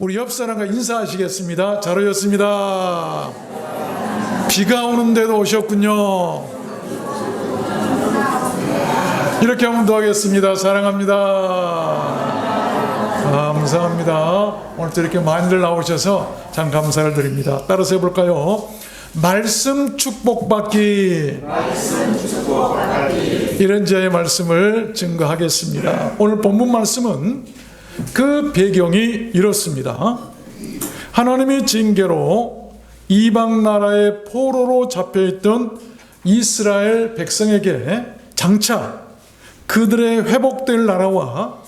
우리 옆 사람과 인사하시겠습니다. 잘 오셨습니다. 비가 오는데도 오셨군요. 이렇게 한번 더 하겠습니다. 사랑합니다. 감사합니다. 오늘도 이렇게 많이들 나오셔서 참 감사를 드립니다. 따라서 해볼까요? 말씀 축복받기. 이런 저의 말씀을 증거하겠습니다. 오늘 본문 말씀은 그 배경이 이렇습니다. 하나님의 징계로 이방 나라의 포로로 잡혀있던 이스라엘 백성에게 장차 그들의 회복될 나라와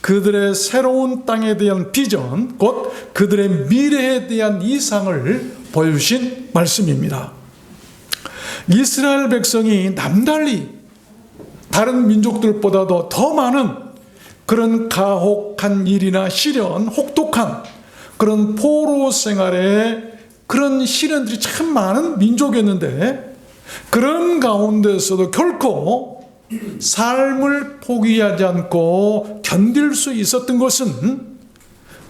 그들의 새로운 땅에 대한 비전, 곧 그들의 미래에 대한 이상을 보여주신 말씀입니다. 이스라엘 백성이 남달리 다른 민족들보다도 더 많은 그런 가혹한 일이나 시련, 혹독한 그런 포로 생활에 그런 시련들이 참 많은 민족이었는데, 그런 가운데서도 결코 삶을 포기하지 않고 견딜 수 있었던 것은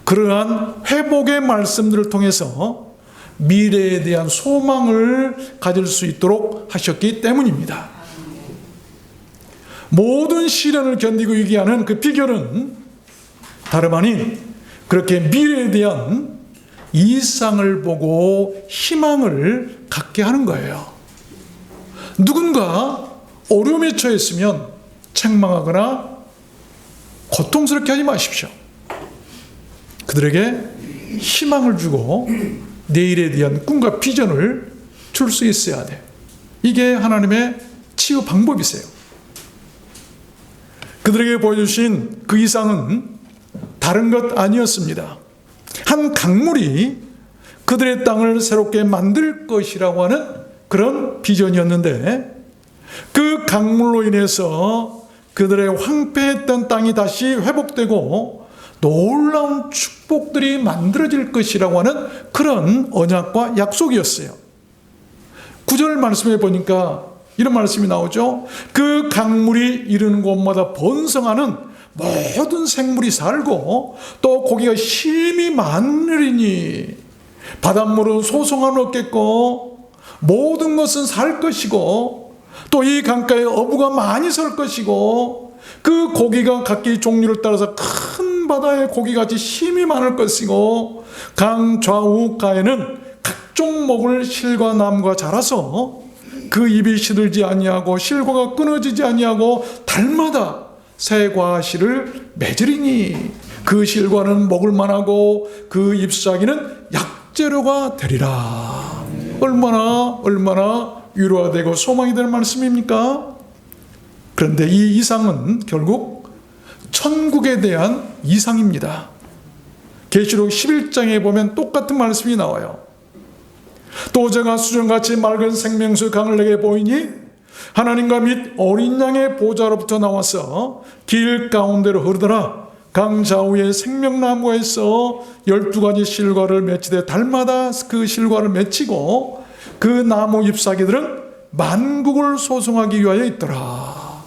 그러한 회복의 말씀들을 통해서 미래에 대한 소망을 가질 수 있도록 하셨기 때문입니다. 모든 시련을 견디고 유기하는 그 비결은 다름 아닌 그렇게 미래에 대한 이상을 보고 희망을 갖게 하는 거예요. 누군가 어려움에 처했으면 책망하거나 고통스럽게 하지 마십시오. 그들에게 희망을 주고 내일에 대한 꿈과 비전을 줄 수 있어야 돼요. 이게 하나님의 치유 방법이세요. 그들에게 보여주신 그 이상은 다른 것 아니었습니다. 한 강물이 그들의 땅을 새롭게 만들 것이라고 하는 그런 비전이었는데, 그 강물로 인해서 그들의 황폐했던 땅이 다시 회복되고 놀라운 축복들이 만들어질 것이라고 하는 그런 언약과 약속이었어요. 9절 말씀에 보니까 이런 말씀이 나오죠. 그 강물이 이르는 곳마다 번성하는 모든 생물이 살고 또 고기가 심히 많으리니 바닷물은 소송함을 얻겠고 모든 것은 살 것이고 또 이 강가에 어부가 많이 설 것이고 그 고기가 각기 종류를 따라서 큰 바다의 고기같이 심히 많을 것이고 강 좌우가에는 각종 먹을 실과 나무가 자라서 그 잎이 시들지 아니하고 실과가 끊어지지 아니하고 달마다 새 과실을 맺으리니 그 실과는 먹을 만하고 그 잎사귀는 약재료가 되리라. 얼마나 위로가 되고 소망이 되는 말씀입니까? 그런데 이 이상은 결국 천국에 대한 이상입니다. 계시록 11장에 보면 똑같은 말씀이 나와요. 또 제가 수정같이 맑은 생명수 강을 내게 보이니 하나님과 및 어린 양의 보좌로부터 나와서 길 가운데로 흐르더라. 강 좌우에 생명나무가 있어 12가지 실과를 맺히되 달마다 그 실과를 맺히고 그 나무 잎사귀들은 만국을 소송하기 위하여 있더라.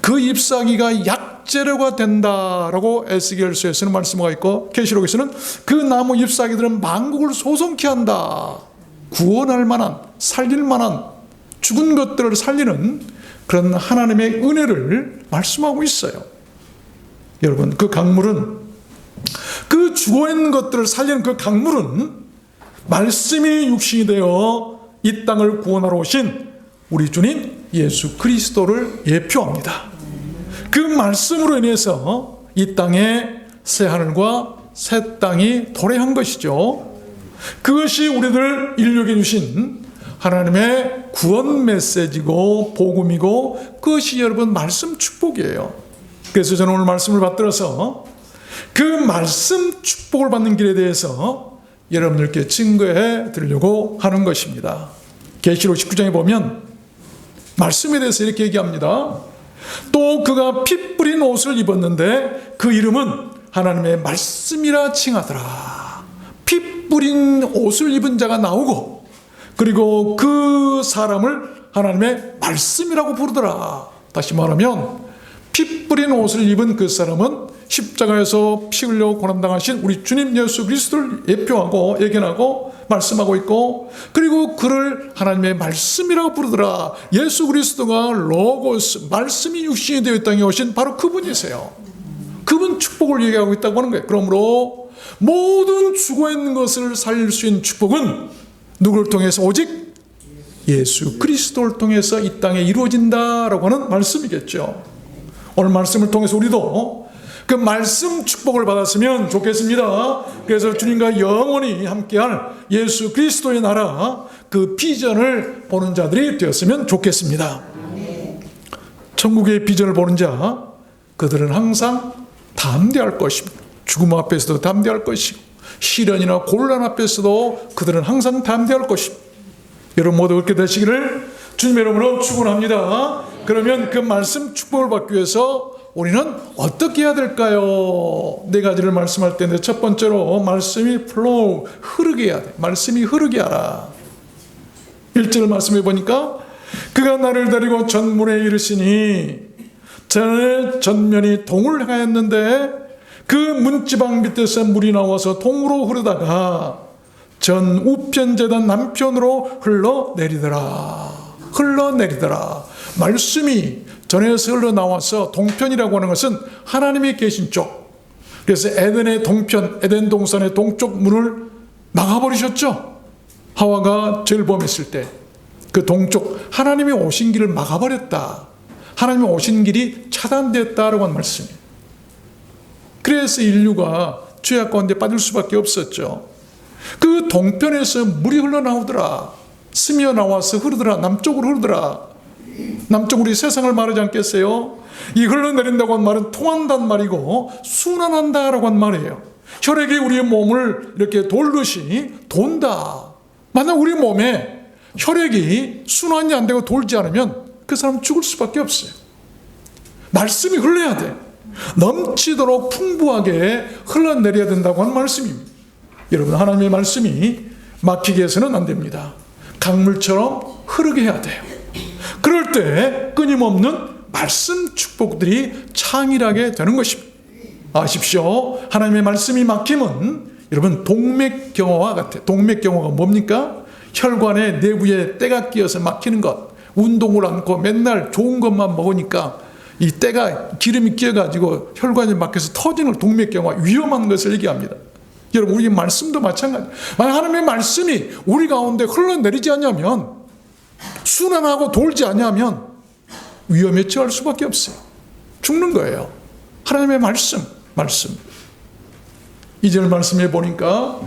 그 잎사귀가 약재료가 된다라고 에스겔서에서는 말씀하고 있고, 계시록에서는 그 나무 잎사귀들은 만국을 소송케 한다. 구원할 만한, 살릴 만한, 죽은 것들을 살리는 그런 하나님의 은혜를 말씀하고 있어요. 여러분, 그 강물은, 그 죽어있는 것들을 살리는 그 강물은 말씀이 육신이 되어 이 땅을 구원하러 오신 우리 주님 예수 그리스도를 예표합니다. 그 말씀으로 인해서 이 땅에 새 하늘과 새 땅이 도래한 것이죠. 그것이 우리들 인류에게 주신 하나님의 구원 메시지고 복음이고, 그것이 여러분 말씀 축복이에요. 그래서 저는 오늘 말씀을 받들어서 그 말씀 축복을 받는 길에 대해서 여러분들께 증거해 드리려고 하는 것입니다. 계시록 19장에 보면 말씀에 대해서 이렇게 얘기합니다. 또 그가 피 뿌린 옷을 입었는데 그 이름은 하나님의 말씀이라 칭하더라. 피 뿌린 옷을 입은 자가 나오고, 그리고 그 사람을 하나님의 말씀이라고 부르더라. 다시 말하면 피 뿌린 옷을 입은 그 사람은 십자가에서 피 흘려 고난당하신 우리 주님 예수 그리스도를 예표하고 예견하고 말씀하고 있고, 그리고 그를 하나님의 말씀이라고 부르더라. 예수 그리스도가 로고스, 말씀이 육신이 되어 이 땅에 오신 바로 그분이세요. 그분 축복을 얘기하고 있다고 하는 거예요. 그러므로 모든 죽어있는 것을 살릴 수 있는 축복은 누구를 통해서? 오직 예수 그리스도를 통해서 이 땅에 이루어진다라고 하는 말씀이겠죠. 오늘 말씀을 통해서 우리도 그 말씀 축복을 받았으면 좋겠습니다. 그래서 주님과 영원히 함께할 예수 그리스도의 나라, 그 비전을 보는 자들이 되었으면 좋겠습니다. 천국의 비전을 보는 자, 그들은 항상 담대할 것입니다. 죽음 앞에서도 담대할 것이고, 시련이나 곤란 앞에서도 그들은 항상 담대할 것입니다. 여러분 모두 그렇게 되시기를 주님의 이름으로 축원합니다. 그러면 그 말씀 축복을 받기 위해서 우리는 어떻게 해야 될까요? 네 가지를 말씀할 텐데, 첫 번째로 말씀이 flow, 흐르게 해야 돼. 말씀이 흐르게 하라. 1절 말씀해 보니까 그가 나를 데리고 전문에 이르시니 전에 전면이 동을 향하였는데 그 문지방 밑에서 물이 나와서 동으로 흐르다가 전 우편 재단 남편으로 흘러내리더라. 말씀이 전에서 흘러나와서 동편이라고 하는 것은 하나님이 계신 쪽. 그래서 에덴의 동편, 에덴 동산의 동쪽 문을 막아버리셨죠. 하와가 죄범했을 때 그 동쪽 하나님이 오신 길을 막아버렸다. 하나님이 오신 길이 차단됐다라고 하는 말씀이에요. 그래서 인류가 죄악 가운데 빠질 수밖에 없었죠. 그 동편에서 물이 흘러나오더라. 스며 나와서 흐르더라. 남쪽으로 흐르더라. 남쪽으로 우리 세상을 말하지 않겠어요? 이 흘러내린다고 한 말은 통한다는 말이고 순환한다라고 한 말이에요. 혈액이 우리의 몸을 이렇게 돌듯이 돈다. 만약 우리 몸에 혈액이 순환이 안 되고 돌지 않으면 그 사람 죽을 수밖에 없어요. 말씀이 흘러야 돼. 넘치도록 풍부하게 흘러내려야 된다고 하는 말씀입니다. 여러분, 하나님의 말씀이 막히게 해서는 안 됩니다. 강물처럼 흐르게 해야 돼요. 그럴 때 끊임없는 말씀 축복들이 창일하게 되는 것입니다. 아십시오. 하나님의 말씀이 막히면 여러분 동맥경화와 같아요. 동맥경화가 뭡니까? 혈관의 내부에 때가 끼어서 막히는 것. 운동을 않고 맨날 좋은 것만 먹으니까 이 때가 기름이 끼어가지고 혈관이 막혀서 터지는 동맥경화, 위험한 것을 얘기합니다. 여러분, 우리 말씀도 마찬가지. 만약 하나님의 말씀이 우리 가운데 흘러내리지 않냐면, 순환하고 돌지 않냐면 위험에 처할 수밖에 없어요. 죽는 거예요. 하나님의 말씀. 2절 말씀해 보니까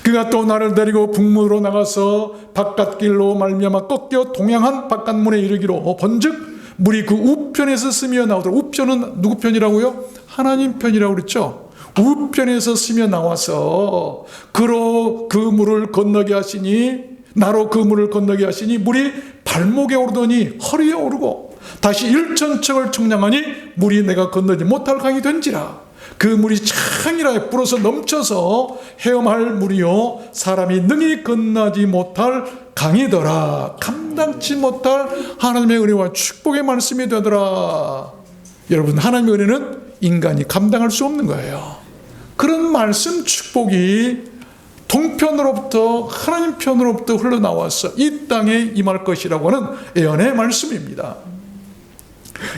그가 또 나를 데리고 북문으로 나가서 바깥길로 말미암아 꺾여 동양한 바깥문에 이르기로 번즉 물이 그 우편에서 스며 나오더라. 우편은 누구 편이라고요? 하나님 편이라고 그랬죠. 우편에서 스며 나와서 그로 그 물을 건너게 하시니, 나로 그 물을 건너게 하시니 물이 발목에 오르더니 허리에 오르고 다시 일천척을 청량하니 물이 내가 건너지 못할 강이 된지라. 그 물이 창이라 불어서 넘쳐서 헤엄할 물이요 사람이 능히 건너지 못할 강이더라. 감당치 못할 하나님의 은혜와 축복의 말씀이 되더라. 여러분, 하나님의 은혜는 인간이 감당할 수 없는 거예요. 그런 말씀 축복이 동편으로부터 하나님 편으로부터 흘러나와서 이 땅에 임할 것이라고 하는 예언의 말씀입니다.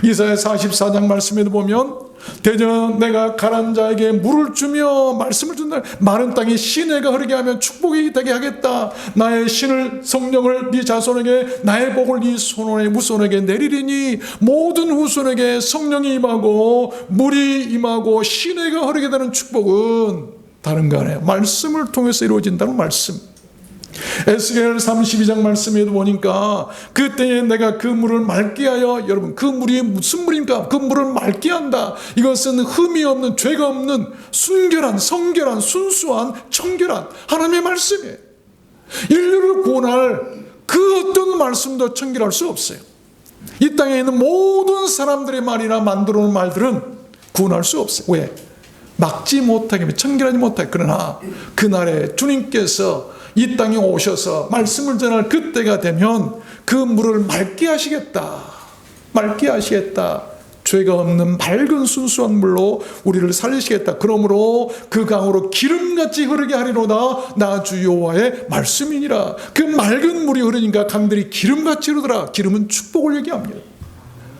이사야 44장 말씀에도 보면 대전 내가 가난 자에게 물을 주며 말씀을 준다. 마른 땅에 시내가 흐르게 하면 축복이 되게 하겠다. 나의 신을 성령을 네 자손에게, 나의 복을 네 손원의 후손에게 내리리니 모든 후손에게 성령이 임하고 물이 임하고 시내가 흐르게 되는 축복은 다른 거 아니에요. 말씀을 통해서 이루어진다는 말씀. 에스겔 32장 말씀에도 보니까 그때에 내가 그 물을 맑게 하여, 여러분 그 물이 무슨 물입니까? 그 물을 맑게 한다. 이것은 흠이 없는, 죄가 없는 순결한, 성결한, 순수한, 청결한 하나님의 말씀이에요. 인류를 구원할 그 어떤 말씀도 청결할 수 없어요. 이 땅에 있는 모든 사람들의 말이나 만들어 놓은 말들은 구원할 수 없어요. 왜? 막지 못하게, 청결하지 못하게. 그러나 그날에 주님께서 이 땅에 오셔서 말씀을 전할 그때가 되면 그 물을 맑게 하시겠다. 맑게 하시겠다. 죄가 없는 맑은 순수한 물로 우리를 살리시겠다. 그러므로 그 강으로 기름같이 흐르게 하리로다. 나 주 여호와의 말씀이니라. 그 맑은 물이 흐르니까 강들이 기름같이 흐르더라. 기름은 축복을 얘기합니다.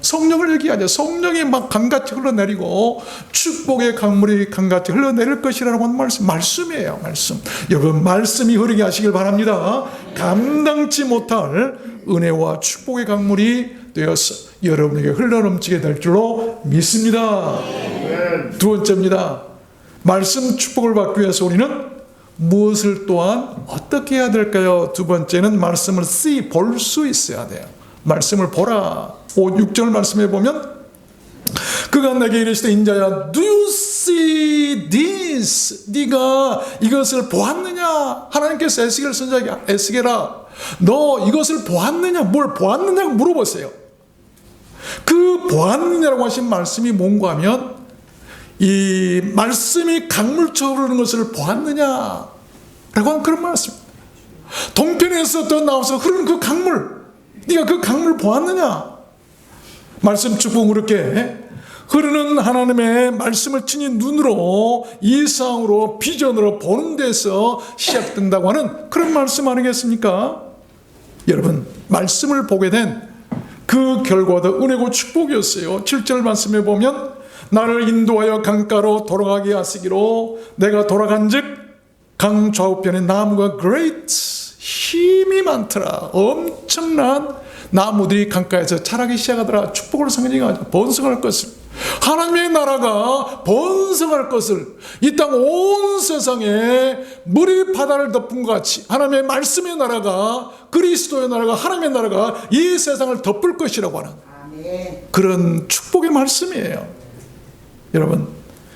성령을 얘기하죠. 성령이 막 강같이 흘러내리고 축복의 강물이 강같이 흘러내릴 것이라고 하는 말씀이에요. 말씀. 여러분, 말씀이 흐르게 하시길 바랍니다. 감당치 못할 은혜와 축복의 강물이 되어서 여러분에게 흘러넘치게 될 줄로 믿습니다. 두 번째입니다. 말씀 축복을 받기 위해서 우리는 무엇을 또한 어떻게 해야 될까요? 두 번째는 말씀을 볼 수 있어야 돼요. 말씀을 보라. 6절 말씀해 보면 그가 내게 이르시되 인자야, do you see this? 네가 이것을 보았느냐? 하나님께서 에스겔 선지자에게 에스겔아, 너 이것을 보았느냐? 뭘 보았느냐고 물어보세요. 그 보았느냐라고 하신 말씀이 뭔가 하면 이 말씀이 강물처럼 흐르는 것을 보았느냐라고 하는 그런 말씀입니다. 동편에서 또 나와서 흐르는 그 강물, 네가 그 강물 보았느냐? 말씀 축복 그렇게 흐르는 하나님의 말씀을 친히 눈으로 이상으로 비전으로 보는 데서 시작된다고 하는 그런 말씀 아니겠습니까? 여러분, 말씀을 보게 된 그 결과도 은혜고 축복이었어요. 7절 말씀에 보면 나를 인도하여 강가로 돌아가게 하시기로 내가 돌아간 즉 강 좌우편에 나무가 great 힘이 많더라. 엄청난 나무들이 강가에서 자라기 시작하더라. 축복을 상징하죠. 번성할 것을, 하나님의 나라가 번성할 것을, 이 땅 온 세상에 물이 바다를 덮은 것 같이 하나님의 말씀의 나라가, 그리스도의 나라가, 하나님의 나라가 이 세상을 덮을 것이라고 하는 그런 축복의 말씀이에요. 여러분,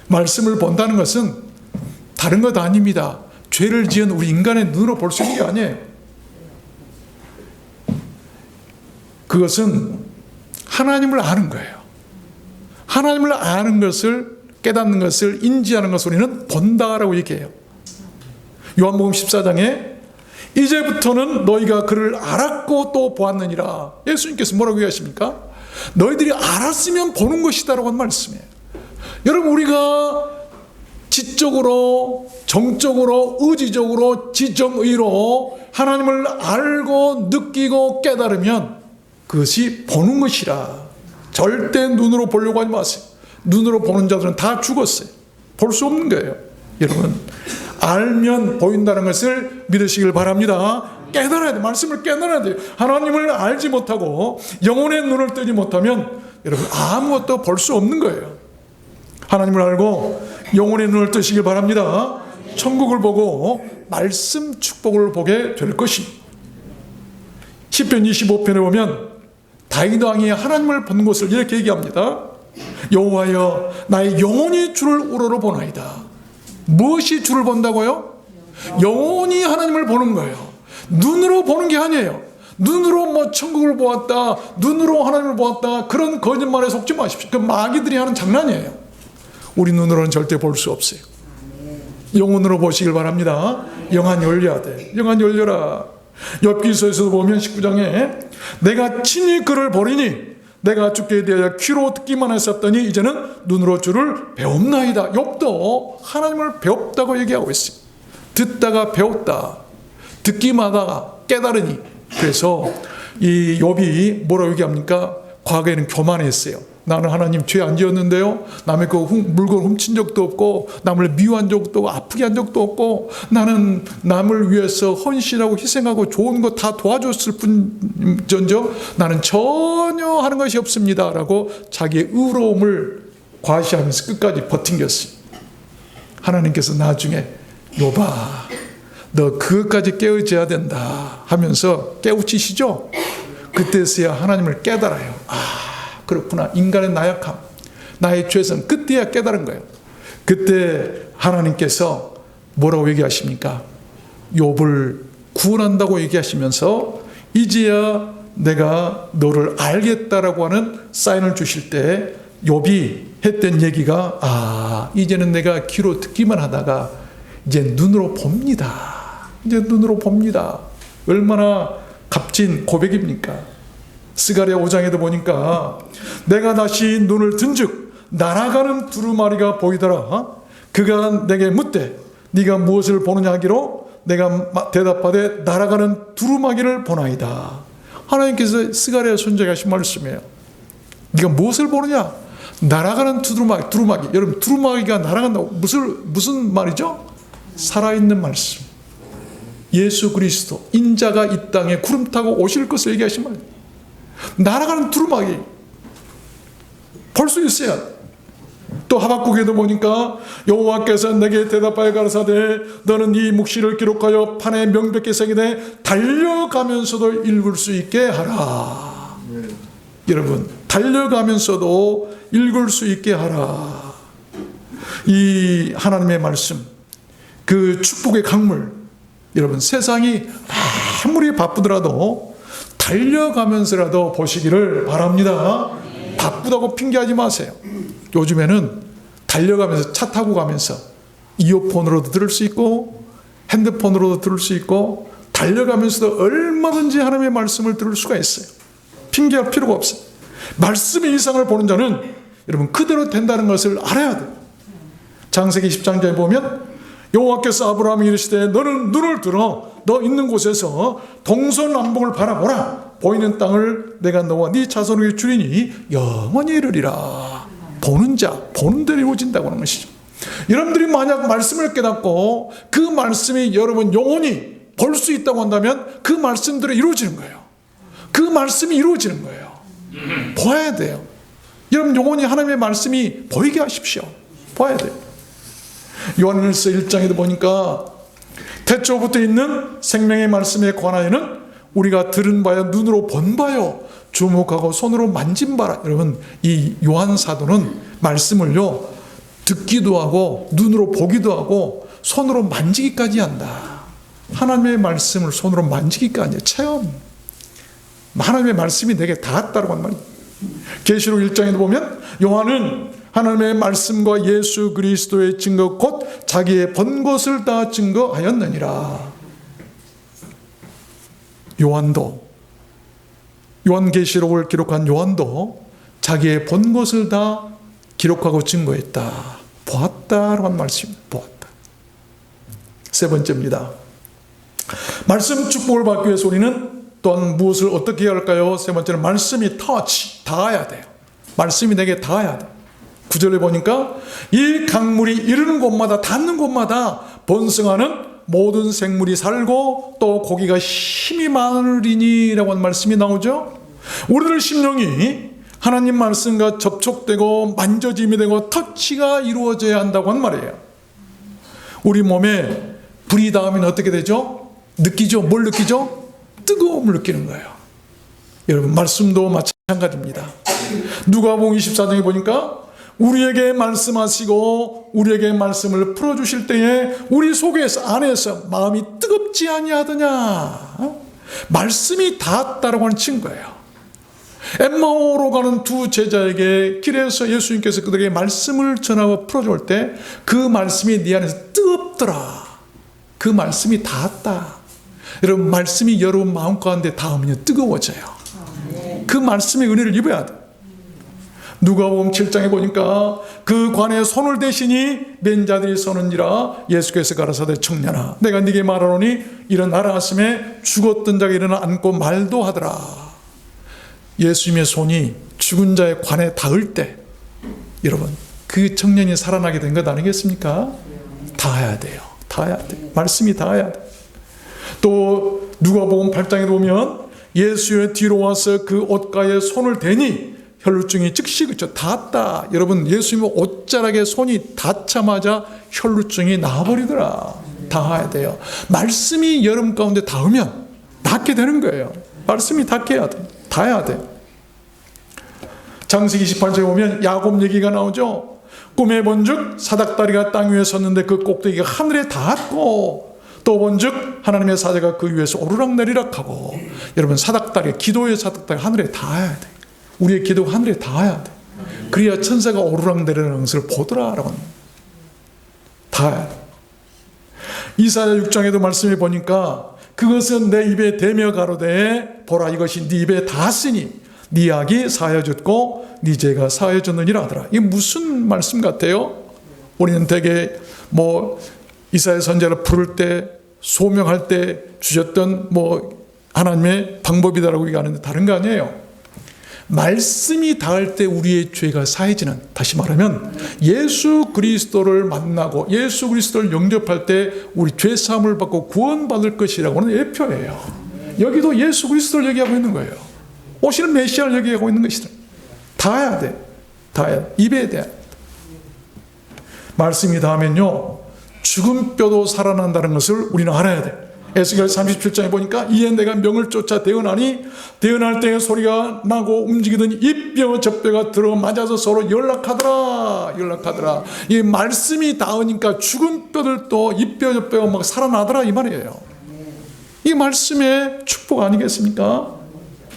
말씀을 본다는 것은 다른 것 아닙니다. 죄를 지은 우리 인간의 눈으로 볼 수 있는 게 아니에요. 그것은 하나님을 아는 거예요. 하나님을 아는 것을, 깨닫는 것을, 인지하는 것을 우리는 본다라고 얘기해요. 요한복음 14장에 이제부터는 너희가 그를 알았고 또 보았느니라. 예수님께서 뭐라고 얘기하십니까? 너희들이 알았으면 보는 것이다라고 하는 말씀이에요. 여러분, 우리가 지적으로, 정적으로, 의지적으로, 지정의로 하나님을 알고 느끼고 깨달으면 그것이 보는 것이라. 절대 눈으로 보려고 하지 마세요. 눈으로 보는 자들은 다 죽었어요. 볼 수 없는 거예요. 여러분, 알면 보인다는 것을 믿으시길 바랍니다. 깨달아야 돼요. 말씀을 깨달아야 돼요. 하나님을 알지 못하고 영혼의 눈을 뜨지 못하면 여러분 아무것도 볼 수 없는 거예요. 하나님을 알고 영혼의 눈을 뜨시길 바랍니다. 천국을 보고 말씀 축복을 보게 될 것입니다. 시편 25편에 보면 다윗 왕이 하나님을 보는 것을 이렇게 얘기합니다. 여호와여, 나의 영혼이 주를 우러러보나이다. 무엇이 주를 본다고요? 영혼이 하나님을 보는 거예요. 눈으로 보는 게 아니에요. 눈으로 뭐 천국을 보았다, 눈으로 하나님을 보았다, 그런 거짓말에 속지 마십시오. 그 마귀들이 하는 장난이에요. 우리 눈으로는 절대 볼 수 없어요. 영혼으로 보시길 바랍니다. 영안 열려야 돼. 영안 열려라. 욥기서에서도 보면 19장에 내가 친히 그를 보리니 내가 주께 대하여 귀로 듣기만 했었더니 이제는 눈으로 주를 배웁나이다. 욥도 하나님을 배웠다고 얘기하고 있어요. 듣다가 배웠다. 듣기만 하다가 깨달으니. 그래서 이 욥이 뭐라고 얘기합니까? 과거에는 교만했어요. 나는 하나님 죄 안 지었는데요, 남의 그 물건 훔친 적도 없고 남을 미워한 적도 없고 아프게 한 적도 없고 나는 남을 위해서 헌신하고 희생하고 좋은 거 다 도와줬을 뿐전저 나는 전혀 하는 것이 없습니다 라고 자기의 의로움을 과시하면서 끝까지 버틴겼어요. 하나님께서 나중에 욥아, 너 그것까지 깨우쳐야 된다 하면서 깨우치시죠. 그때서야 하나님을 깨달아요. 그렇구나. 인간의 나약함, 나의 죄성, 그때야 깨달은 거예요. 그때 하나님께서 뭐라고 얘기하십니까? 욥을 구원한다고 얘기하시면서 이제야 내가 너를 알겠다라고 하는 사인을 주실 때 욥이 했던 얘기가 이제는 내가 귀로 듣기만 하다가 이제 눈으로 봅니다. 이제 눈으로 봅니다. 얼마나 값진 고백입니까? 스가랴 5장에도 보니까 내가 다시 눈을 든즉 날아가는 두루마리가 보이더라. 그가 내게 묻되 네가 무엇을 보느냐 하기로 내가 대답하되 날아가는 두루마기를 보나이다. 하나님께서 스가랴 선지자가 하신 말씀이에요. 네가 무엇을 보느냐? 날아가는 두루마기. 여러분, 두루마기가 날아간다고 무슨 말이죠? 살아있는 말씀. 예수 그리스도 인자가 이 땅에 구름 타고 오실 것을 얘기하신 말이에요. 날아가는 두루마기 볼 수 있어요. 또 하박국에도 보니까 여호와께서 내게 대답하여 가라사대 너는 이 묵시를 기록하여 판에 명백히 새기되 달려가면서도 읽을 수 있게 하라. 여러분, 달려가면서도 읽을 수 있게 하라. 이 하나님의 말씀, 그 축복의 강물, 여러분 세상이 아무리 바쁘더라도 달려가면서라도 보시기를 바랍니다. 바쁘다고 핑계하지 마세요. 요즘에는 달려가면서 차 타고 가면서 이어폰으로도 들을 수 있고 핸드폰으로도 들을 수 있고 달려가면서도 얼마든지 하나님의 말씀을 들을 수가 있어요. 핑계할 필요가 없어요. 말씀의 이상을 보는 자는 여러분 그대로 된다는 것을 알아야 돼요. 창세기 10장에 보면 여호와께서 아브라함에게 이르시되 너는 눈을 들어 너 있는 곳에서 동서남북을 바라보라. 보이는 땅을 내가 너와 네 자손에게 주리니 영원히 이르리라. 보는 자, 보는 대로 이루어진다고 하는 것이죠. 여러분들이 만약 말씀을 깨닫고 그 말씀이 여러분 영원히 볼 수 있다고 한다면 그 말씀대로 이루어지는 거예요. 그 말씀이 이루어지는 거예요. 보아야 돼요. 여러분 영원히 하나님의 말씀이 보이게 하십시오. 보아야 돼요. 요한일서 1장에도 보니까 태초부터 있는 생명의 말씀에 관하여는 우리가 들은 바요 눈으로 본 바요 주목하고 손으로 만진 바라. 여러분 이 요한 사도는 말씀을요 듣기도 하고 눈으로 보기도 하고 손으로 만지기까지 한다. 하나님의 말씀을 손으로 만지기까지 체험. 하나님의 말씀이 내게 닿았다고 하는 말이에요. 계시록 1장에도 보면 요한은 하나님의 말씀과 예수 그리스도의 증거 곧 자기의 본 것을 다 증거하였느니라. 요한계시록을 기록한 요한도 자기의 본 것을 다 기록하고 증거했다. 보았다라고 한 말씀입니다. 보았다. 세 번째입니다. 말씀 축복을 받기 위해서 우리는 또한 무엇을 어떻게 해야 할까요? 세 번째는 말씀이 닿아야 돼요. 말씀이 내게 닿아야 돼요. 9절에 보니까 이 강물이 이르는 곳마다 닿는 곳마다 번성하는 모든 생물이 살고 또 고기가 힘이 많으리니 라고 하는 말씀이 나오죠. 우리들 심령이 하나님 말씀과 접촉되고 만져짐이 되고 터치가 이루어져야 한다고 한 말이에요. 우리 몸에 불이 닿으면 어떻게 되죠? 느끼죠? 뭘 느끼죠? 뜨거움을 느끼는 거예요. 여러분 말씀도 마찬가지입니다. 누가복음 24장에 보니까 우리에게 말씀하시고 우리에게 말씀을 풀어주실 때에 우리 속에서 안에서 마음이 뜨겁지 아니하더냐. 말씀이 닿았다라고 하는 증거예요. 엠마오로 가는 두 제자에게 길에서 예수님께서 그들에게 말씀을 전하고 풀어줄 때 그 말씀이 네 안에서 뜨겁더라. 그 말씀이 닿았다. 여러분 말씀이 여러분 마음 가운데 닿으면 뜨거워져요. 그 말씀의 은혜를 입어야 돼. 누가복음 7장에 보니까 그 관에 손을 대시니 맨 자들이 서는지라. 예수께서 가라사대 청년아 내가 네게 말하노니 일어나라 하심에 죽었던 자가 일어나 앉고 말도 하더라. 예수님의 손이 죽은 자의 관에 닿을 때 여러분 그 청년이 살아나게 된 것 아니겠습니까? 닿아야 돼요. 닿아야 돼. 말씀이 닿아야 돼. 또 누가복음 8장에 보면 예수의 뒤로 와서 그 옷가에 손을 대니 혈루증이 즉시 그쳐 닿았다. 여러분 예수님의 옷자락에 손이 닿자마자 혈루증이 나와버리더라. 닿아야 돼요. 말씀이 여러분 가운데 닿으면 닿게 되는 거예요. 말씀이 닿게 닿아야 돼요. 창세기 28장에 보면 야곱 얘기가 나오죠. 꿈에 본즉 사닥다리가 땅 위에 섰는데 그 꼭대기가 하늘에 닿았고 또 본즉 하나님의 사자가 그 위에서 오르락내리락 하고. 여러분 사닥다리 기도의 사닥다리가 하늘에 닿아야 돼. 우리의 기도가 하늘에 닿아야 돼. 그래야 천사가 오르락내리는 것을 보더라라고 합니다. 닿아야 돼. 이사야 6장에도 말씀해 보니까 그것은 내 입에 대며 가로되 보라 이것이 네 입에 닿았으니 네 악이 사하여졌고 네 죄가 사하여졌느니라 하더라. 이게 무슨 말씀 같아요? 우리는 되게 이사야 선지자를 부를 때, 소명할 때 주셨던 하나님의 방법이다라고 얘기하는데 다른 거 아니에요. 말씀이 닿을 때 우리의 죄가 사해지는, 다시 말하면 예수 그리스도를 만나고 예수 그리스도를 영접할 때 우리 죄 사함을 받고 구원받을 것이라고 하는 예표예요. 여기도 예수 그리스도를 얘기하고 있는 거예요. 오시는 메시아를 얘기하고 있는 것이다. 닿아야 돼. 닿아야 돼. 입에 대한 말씀이 닿으면요, 죽은 뼈도 살아난다는 것을 우리는 알아야 돼. 에스겔 37장에 보니까 이에 내가 명을 쫓아 대언하니 대언할 때에 소리가 나고 움직이더니 이 뼈 저 뼈가 들어맞아서 서로 연락하더라. 이 말씀이 닿으니까 죽은 뼈들도 이 뼈 저 뼈가 막 살아나더라 이 말이에요. 이 말씀의 축복 아니겠습니까?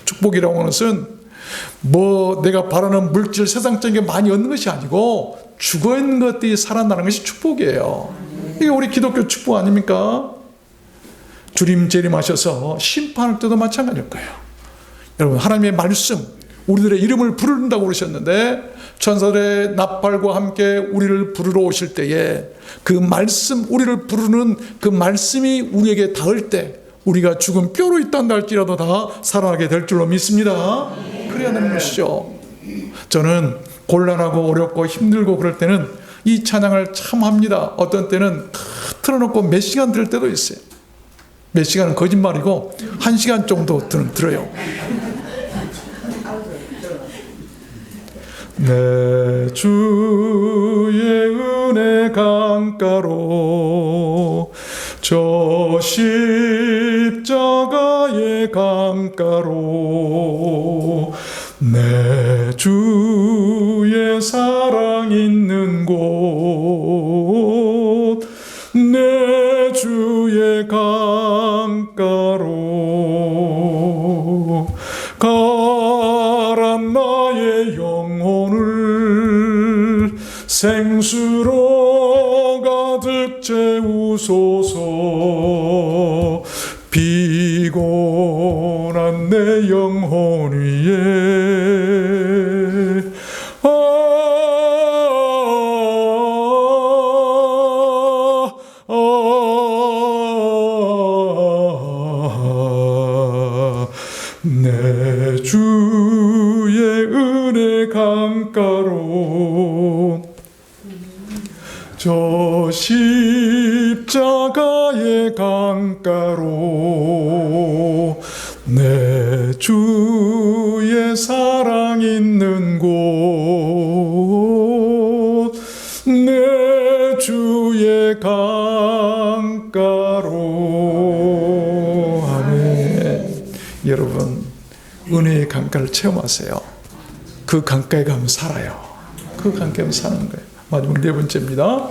축복이라고 하는 것은 내가 바라는 물질 세상적인 게 많이 얻는 것이 아니고 죽어있는 것들이 살아나는 것이 축복이에요. 이게 우리 기독교 축복 아닙니까? 주님 재림하셔서 심판할 때도 마찬가지일 거예요. 여러분, 하나님의 말씀, 우리들의 이름을 부른다고 그러셨는데 천사들의 나팔과 함께 우리를 부르러 오실 때에 그 말씀, 우리를 부르는 그 말씀이 우리에게 닿을 때 우리가 죽은 뼈로 있단다 할지라도 다 살아나게 될 줄로 믿습니다. 그래야 되는 것이죠. 저는 곤란하고 어렵고 힘들고 그럴 때는 이 찬양을 참 합니다. 어떤 때는 틀어놓고 몇 시간 들을 때도 있어요. 몇 시간은 거짓말이고 1시간 정도 들어요. 내 주의 은혜 강가로 저 십자가의 강가로 내 주의 사랑 있는 곳 내 주의 강가로 가란 나의 영혼을 생수로 가득 채우소서 피곤한 내 영혼 위에 내 주의 은혜 강가로 저 십자가의 강가로 내 주의 사랑 있는 곳 내 주의 강가로. 아멘. 여러분, 은혜의 강가를 체험하세요. 그 강가에 가면 살아요. 그 강가에 가면 사는 거예요. 마지막 네 번째입니다.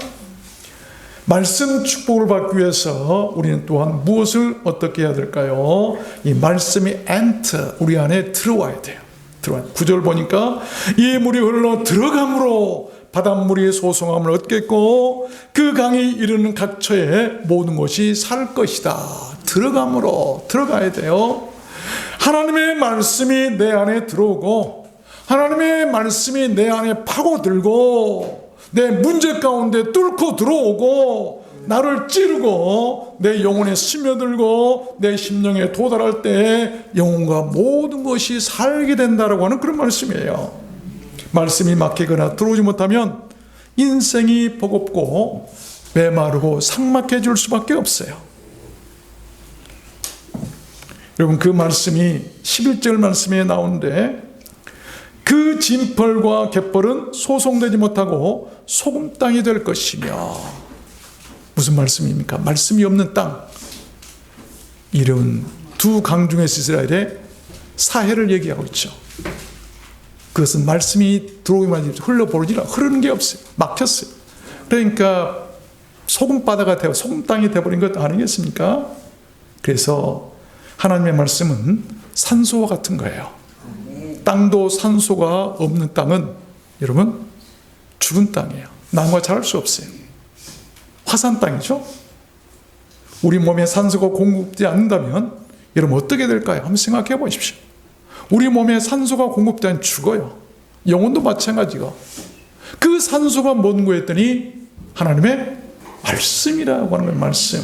말씀 축복을 받기 위해서 우리는 또한 무엇을 어떻게 해야 될까요? 이 말씀이 enter, 우리 안에 들어와야 돼요. 9절 보니까 이 물이 흘러 들어감으로 바닷물이 소송함을 얻겠고 그 강이 이르는 각처에 모든 것이 살 것이다. 들어감으로, 들어가야 돼요. 하나님의 말씀이 내 안에 들어오고 하나님의 말씀이 내 안에 파고들고 내 문제 가운데 뚫고 들어오고 나를 찌르고 내 영혼에 스며들고 내 심령에 도달할 때 영혼과 모든 것이 살게 된다라고 하는 그런 말씀이에요. 말씀이 막히거나 들어오지 못하면 인생이 버겁고 메마르고 삭막해질 수밖에 없어요. 여러분, 그 말씀이 11절 말씀에 나오는데 그 진펄과 갯벌은 소송되지 못하고 소금 땅이 될 것이며, 무슨 말씀입니까? 말씀이 없는 땅, 이런 두 강 중에서 이스라엘의 사해를 얘기하고 있죠. 그것은 말씀이 들어오기만 하지 흐르는 게 없어요. 막혔어요. 그러니까 소금 바다가 되고 소금 땅이 되어버린 것 아니겠습니까? 그래서 하나님의 말씀은 산소와 같은 거예요. 땅도 산소가 없는 땅은 여러분 죽은 땅이에요. 나무가 자랄 수 없어요. 화산 땅이죠. 우리 몸에 산소가 공급되지 않는다면 여러분 어떻게 될까요? 한번 생각해 보십시오. 우리 몸에 산소가 공급되면 죽어요. 영혼도 마찬가지고. 그 산소가 뭔 거였더니 하나님의 말씀이라고 하는 거예요. 말씀.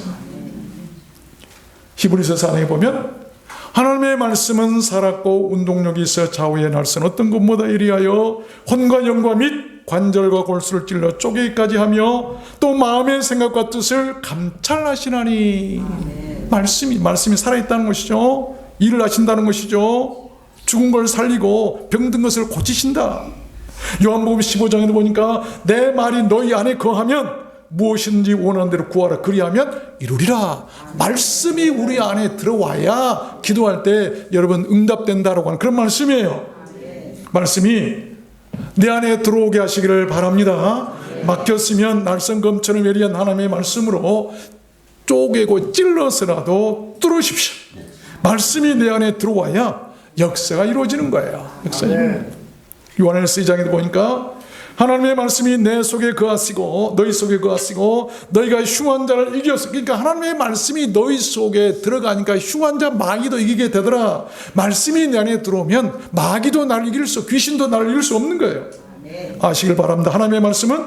히브리서 4장에 보면 하나님의 말씀은 살았고 운동력이 있어 좌우의 날선 어떤 것보다 이리하여 혼과 영과 및 관절과 골수를 찔러 쪼개기까지 하며 또 마음의 생각과 뜻을 감찰하시나니. 말씀이 살아있다는 것이죠. 일을 하신다는 것이죠. 죽은 걸 살리고 병든 것을 고치신다. 요한복음 15장에도 보니까 내 말이 너희 안에 거하면 무엇이든지 원하는 대로 구하라 그리하면 이루리라. 말씀이 우리 안에 들어와야 기도할 때 여러분 응답된다라고 하는 그런 말씀이에요. 말씀이 내 안에 들어오게 하시기를 바랍니다. 막혔으면 날성검처럼 예리한 하나님의 말씀으로 쪼개고 찔러서라도 뚫으십시오. 말씀이 내 안에 들어와야 역사가 이루어지는 거예요. 요한일서 2장에도 보니까 하나님의 말씀이 내 속에 거하시고 너희 속에 거하시고 너희가 흉한 자를 이겼어. 그러니까 하나님의 말씀이 너희 속에 들어가니까 흉한 자 마귀도 이기게 되더라. 말씀이 내 안에 들어오면 마귀도 나를 이길 수, 귀신도 나를 이길 수 없는 거예요. 아시길 바랍니다. 하나님의 말씀은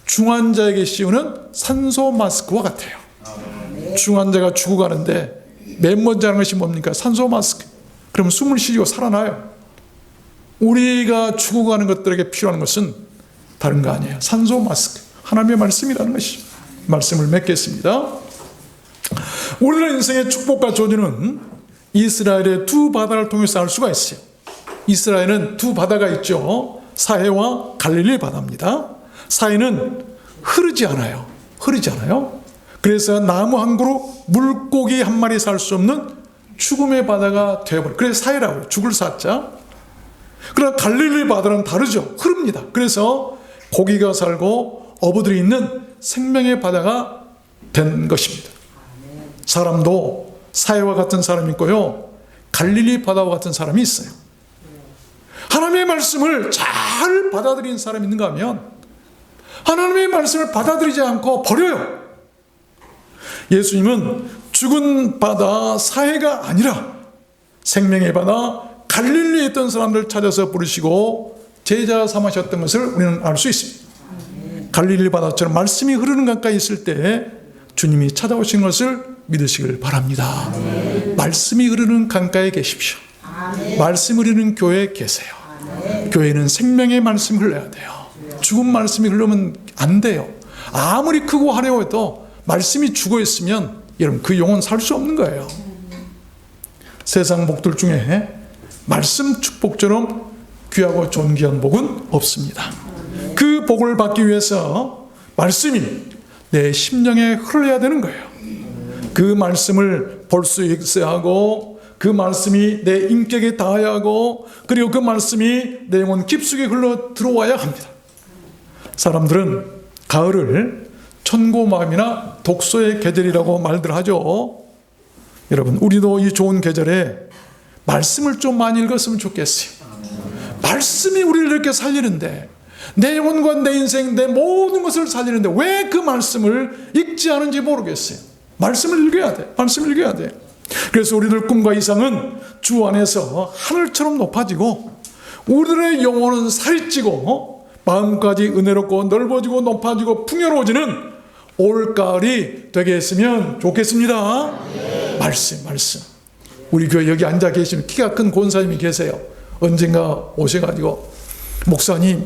중환 자에게 씌우는 산소 마스크와 같아요. 중환 자가 죽어가는데 맨 먼저 하는 것이 뭡니까? 산소 마스크. 그럼 숨을 쉬고 살아나요. 우리가 죽어가는 것들에게 필요한 것은 다른 거 아니에요. 산소 마스크. 하나님의 말씀이라는 것이죠. 말씀을 맺겠습니다. 우리의 인생의 축복과 조주는 이스라엘의 두 바다를 통해서 알 수가 있어요. 이스라엘은 두 바다가 있죠. 사해와 갈릴리 바다입니다. 사해는 흐르지 않아요. 그래서 나무 한 그루, 물고기 한 마리 살 수 없는 죽음의 바다가 되어버려요. 그래서 사해라고 해요. 죽을 사자. 그러나 갈릴리 바다는 다르죠. 흐릅니다. 그래서 고기가 살고 어부들이 있는 생명의 바다가 된 것입니다. 사람도 사해와 같은 사람이 있고요. 갈릴리 바다와 같은 사람이 있어요. 하나님의 말씀을 잘 받아들인 사람이 있는가 하면 하나님의 말씀을 받아들이지 않고 버려요. 예수님은 죽은 바다 사해가 아니라 생명의 바다 갈릴리에 있던 사람들 찾아서 부르시고 제자 삼으셨던 것을 우리는 알 수 있습니다. 갈릴리 바다처럼 말씀이 흐르는 강가에 있을 때 주님이 찾아오신 것을 믿으시길 바랍니다. 말씀이 흐르는 강가에 계십시오. 말씀이 흐르는 교회에 계세요. 교회는 생명의 말씀이 흘러야 돼요. 죽은 말씀이 흐르면 안 돼요. 아무리 크고 화려해도 말씀이 죽어 있으면 여러분 그 영혼 살 수 없는 거예요. 세상 복들 중에 말씀 축복처럼 귀하고 존귀한 복은 없습니다. 그 복을 받기 위해서 말씀이 내 심령에 흘러야 되는 거예요. 그 말씀을 볼 수 있어야 하고 그 말씀이 내 인격에 닿아야 하고 그리고 그 말씀이 내 영혼 깊숙이 흘러 들어와야 합니다. 사람들은 가을을 천고마음이나 독서의 계절이라고 말들 하죠. 여러분 우리도 이 좋은 계절에 말씀을 좀 많이 읽었으면 좋겠어요. 말씀이 우리를 이렇게 살리는데 내 영혼과 내 인생 내 모든 것을 살리는데 왜 그 말씀을 읽지 않은지 모르겠어요. 말씀을 읽어야 돼. 말씀을 읽어야 돼. 그래서 우리들 꿈과 이상은 주 안에서 하늘처럼 높아지고 우리들의 영혼은 살이 찌고 마음까지 은혜롭고 넓어지고 높아지고 풍요로워지는 올가을이 되게 했으면 좋겠습니다. 말씀. 우리 교회 여기 앉아 계시는 키가 큰 권사님이 계세요. 언젠가 오셔가지고 목사님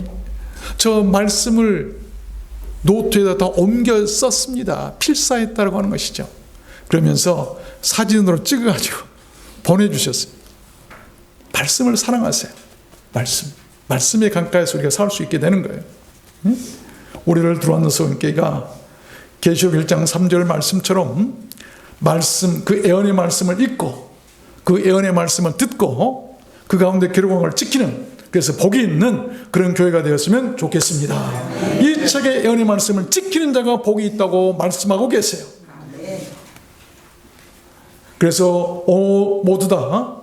저 말씀을 노트에다 다 옮겨 썼습니다. 필사했다고 하는 것이죠. 그러면서 사진으로 찍어가지고 보내주셨어요. 말씀을 사랑하세요. 말씀의 강가에서 우리가 살 수 있게 되는 거예요. 우리를 들어왔는 성경가 계시록 1장 3절 말씀처럼 말씀 그 예언의 말씀을 읽고 그 예언의 말씀을 듣고 그 가운데 기록한 걸 지키는 그래서 복이 있는 그런 교회가 되었으면 좋겠습니다. 이 책의 예언의 말씀을 지키는 자가 복이 있다고 말씀하고 계세요. 그래서 모두 다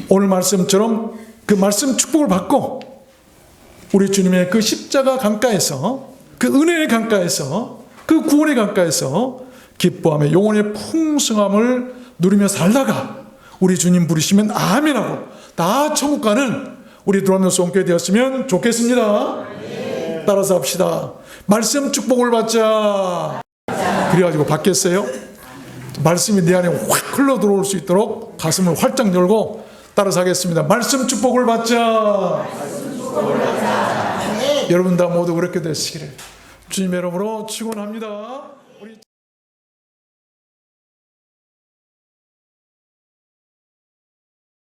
오늘 말씀처럼 그 말씀 축복을 받고 우리 주님의 그 십자가 강가에서 그 은혜의 강가에서 그 구원의 강가에서 기뻐하며 영혼의 풍성함을 누리며 살다가 우리 주님 부르시면 아멘하고 다 천국 가는 우리 드라마스 온교회 되었으면 좋겠습니다. 따라서 합시다. 말씀 축복을 받자. 그래가지고 받겠어요? 말씀이 내 안에 확 흘러 들어올 수 있도록 가슴을 활짝 열고 따라서 하겠습니다. 말씀 축복을 받자. 여러분 다 모두 그렇게 되시기를 주님의 이름으로 축원합니다.